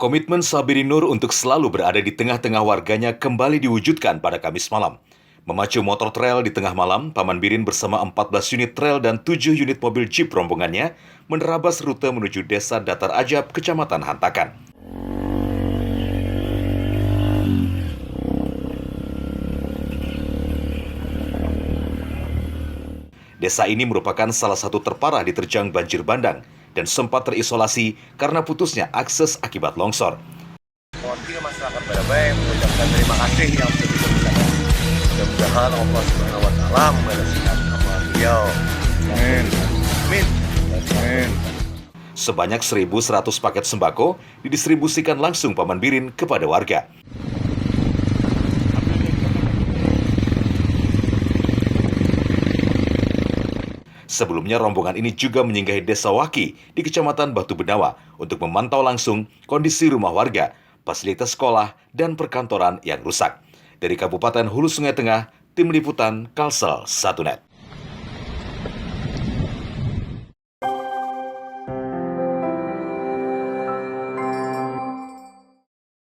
Komitmen Sabirin Nur untuk selalu berada di tengah-tengah warganya kembali diwujudkan pada Kamis malam. Memacu motor trail di tengah malam, Paman Birin bersama 14 unit trail dan 7 unit mobil jeep rombongannya menerabas rute menuju Desa Datar Ajab, Kecamatan Hantakan. Desa ini merupakan salah satu terparah diterjang banjir bandang dan sempat terisolasi karena putusnya akses akibat longsor. Mewakili masyarakat Badabay mengucapkan terima kasih yang sebesar-besarnya. Mudah-mudahan Allah Subhanahu wa Ta'ala membalaskan amal beliau. Amin. Amin. Amin. Sebanyak 1.100 paket sembako didistribusikan langsung Paman Birin kepada warga. Sebelumnya rombongan ini juga menyinggahi Desa Waki di Kecamatan Batu Benawa untuk memantau langsung kondisi rumah warga, fasilitas sekolah, dan perkantoran yang rusak. Dari Kabupaten Hulu Sungai Tengah, Tim Liputan Kalsel 1net.